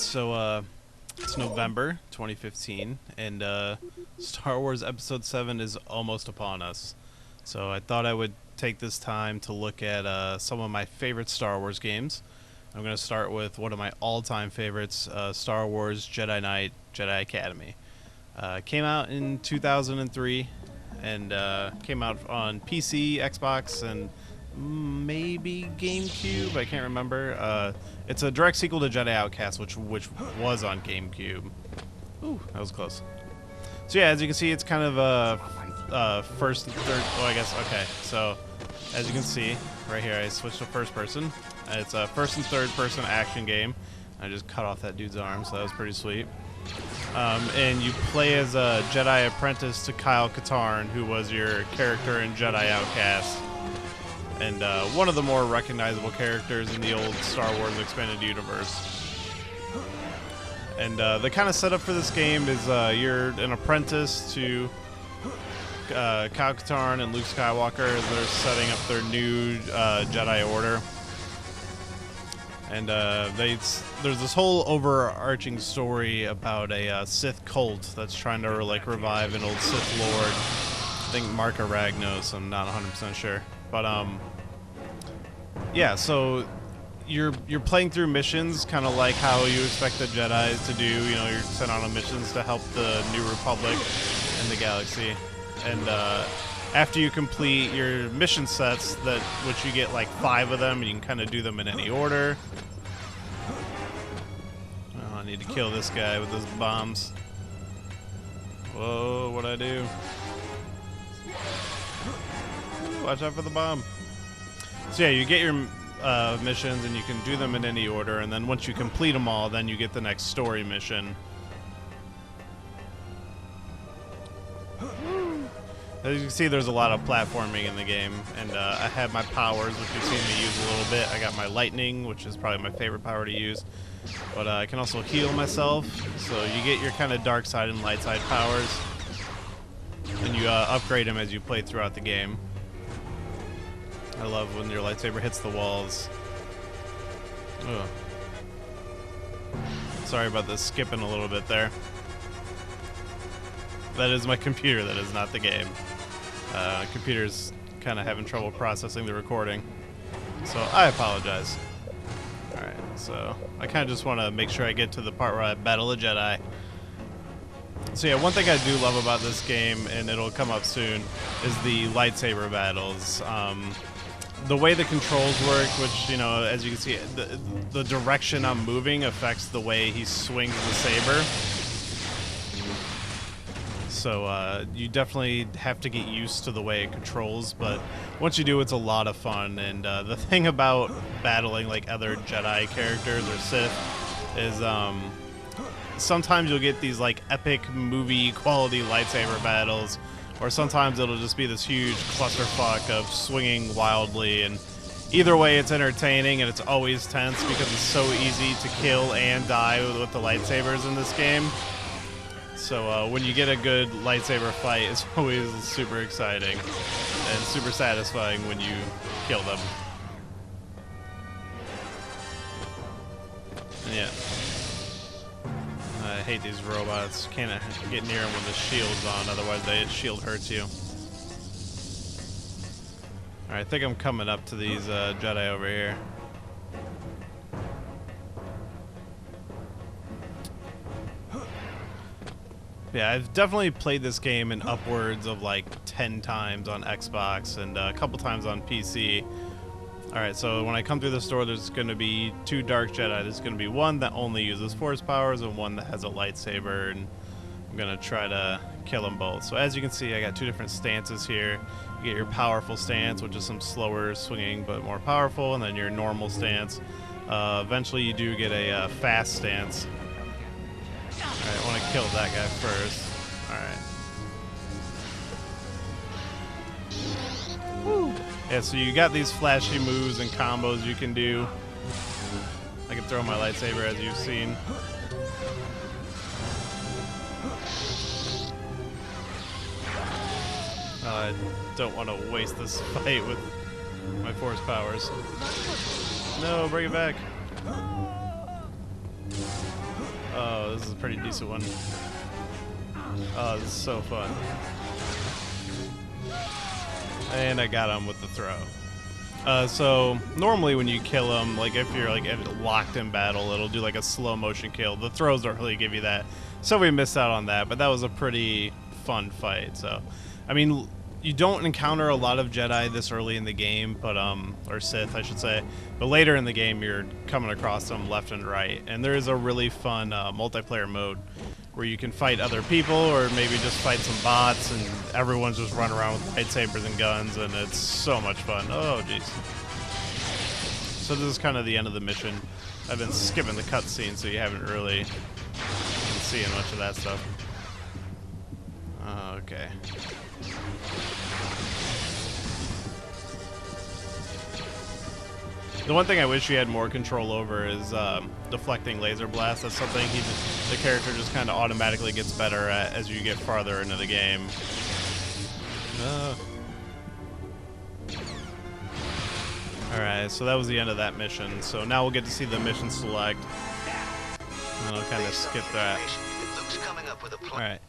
It's November 2015, and Star Wars Episode VII is almost upon us. So I thought I would take this time to look at some of my favorite Star Wars games. I'm going to start with one of my all-time favorites, Star Wars Jedi Knight, Jedi Academy. Came out in 2003, and came out on PC, Xbox, and maybe GameCube. I can't remember. It's a direct sequel to Jedi Outcast, which was on GameCube. Ooh, that was close. So yeah, as you can see, it's kind of first and third. Oh, I guess okay. So as you can see right here, I switched to first person. It's a first and third person action game. I just cut off that dude's arm, so that was pretty sweet. And you play as a Jedi apprentice to Kyle Katarn, who was your character in Jedi Outcast, and one of the more recognizable characters in the old Star Wars expanded universe. And the kind of setup for this game is you're an apprentice to Kyle Katarn and Luke Skywalker as they're setting up their new Jedi Order. And there's this whole overarching story about a Sith cult that's trying to revive an old Sith Lord. I think Marka Ragnos, I'm not 100% sure. But yeah, so you're playing through missions kind of like how you expect the Jedi to do. You know, you're sent on missions to help the New Republic and the galaxy. And after you complete your mission sets, which you get like 5 of them, and you can kind of do them in any order. Oh, I need to kill this guy with his bombs. Whoa, what'd I do? Watch out for the bomb. So yeah, you get your missions, and you can do them in any order, and then once you complete them all, then you get the next story mission. As you can see, there's a lot of platforming in the game, and I have my powers, which you've seen me use a little bit. I got my lightning, which is probably my favorite power to use, but I can also heal myself, so you get your kind of dark side and light side powers, and you upgrade them as you play throughout the game. I love when your lightsaber hits the walls. Ugh. Sorry about this skipping a little bit there. That is my computer, that is not the game. Computer's kind of having trouble processing the recording, so I apologize. Alright, so I kind of just want to make sure I get to the part where I battle a Jedi. So yeah, one thing I do love about this game, and it'll come up soon, is the lightsaber battles. The way the controls work, which, you know, as you can see, the direction I'm moving affects the way he swings the saber. So you definitely have to get used to the way it controls, but once you do, it's a lot of fun. And the thing about battling like other Jedi characters or Sith is sometimes you'll get these like epic movie quality lightsaber battles, or sometimes it'll just be this huge clusterfuck of swinging wildly, and either way it's entertaining and it's always tense because it's so easy to kill and die with the lightsabers in this game. So when you get a good lightsaber fight, it's always super exciting and super satisfying when you kill them. And yeah. I hate these robots. Can't get near them when the shield's on, otherwise the shield hurts you. Alright, I think I'm coming up to these Jedi over here. Yeah, I've definitely played this game in upwards of like 10 times on Xbox and a couple times on PC. Alright, so when I come through the store, there's going to be 2 Dark Jedi. There's going to be one that only uses Force powers and one that has a lightsaber, and I'm going to try to kill them both. So as you can see, I got 2 different stances here. You get your powerful stance, which is some slower swinging but more powerful, and then your normal stance. Eventually you do get a fast stance. Alright, I want to kill that guy first. Alright. Woo! Yeah, so you got these flashy moves and combos you can do. I can throw my lightsaber, as you've seen. I don't want to waste this fight with my Force powers. No, bring it back. Oh, this is a pretty decent one. Oh, this is so fun. And I got him with the throw. So normally when you kill him, like if you're like locked in battle, it'll do like a slow motion kill. The throws don't really give you that, so we missed out on that. But that was a pretty fun fight. So, I mean, you don't encounter a lot of Jedi this early in the game, but or Sith, I should say. But later in the game, you're coming across them left and right, and there is a really fun multiplayer mode where you can fight other people, or maybe just fight some bots, and everyone's just running around with lightsabers and guns, and it's so much fun. Oh, jeez. So this is kind of the end of the mission. I've been skipping the cutscene, so you haven't really been seeing much of that stuff. Okay. The one thing I wish you had more control over is deflecting laser blasts. That's something the character just kind of automatically gets better at as you get farther into the game. Alright, so that was the end of that mission. So now we'll get to see the mission select. And I'll kind of skip that. Alright,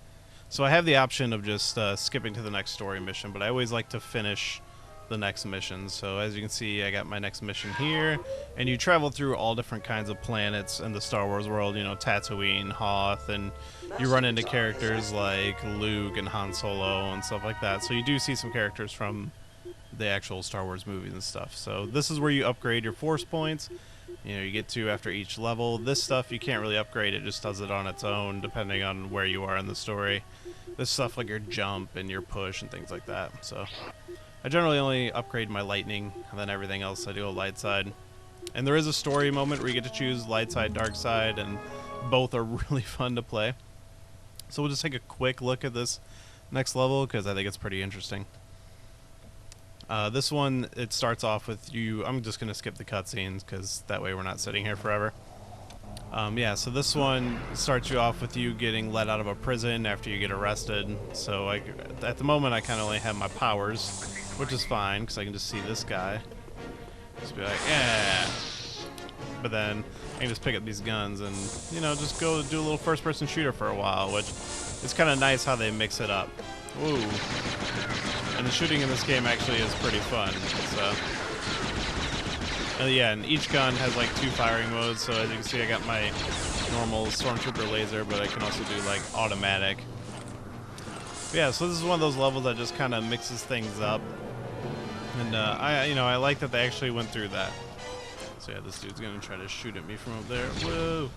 so I have the option of just skipping to the next story mission, but I always like to finish the next mission. So as you can see, I got my next mission here, and you travel through all different kinds of planets in the Star Wars world, you know, Tatooine, Hoth, and you run into characters like Luke and Han Solo and stuff like that. So you do see some characters from the actual Star Wars movies and stuff. So this is where you upgrade your force points. You know, you get to after each level. This stuff you can't really upgrade, it just does it on its own depending on where you are in the story. This stuff like your jump and your push and things like that. So I generally only upgrade my lightning, and then everything else I do a light side. And there is a story moment where you get to choose light side, dark side, and both are really fun to play. So we'll just take a quick look at this next level because I think it's pretty interesting. This one, it starts off with you. I'm just going to skip the cutscenes because that way we're not sitting here forever. Yeah, so this one starts you off with you getting let out of a prison after you get arrested. So at the moment I kind of only have my powers, which is fine because I can just see this guy. Just be like, yeah. But then I can just pick up these guns and, you know, just go do a little first-person shooter for a while, which is kind of nice how they mix it up. Ooh. And the shooting in this game actually is pretty fun. So, yeah, and each gun has like 2 firing modes. So as you can see, I got my normal Stormtrooper laser, but I can also do like automatic. But yeah, so this is one of those levels that just kind of mixes things up. And I like that they actually went through that. So yeah, this dude's gonna try to shoot at me from up there. Whoa.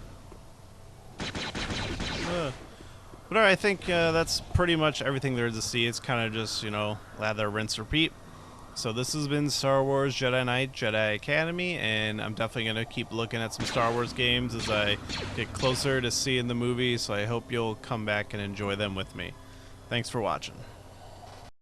But alright, I think that's pretty much everything there is to see. It's kind of just, you know, lather, rinse, repeat. So this has been Star Wars Jedi Knight, Jedi Academy, and I'm definitely going to keep looking at some Star Wars games as I get closer to seeing the movie, so I hope you'll come back and enjoy them with me. Thanks for watching.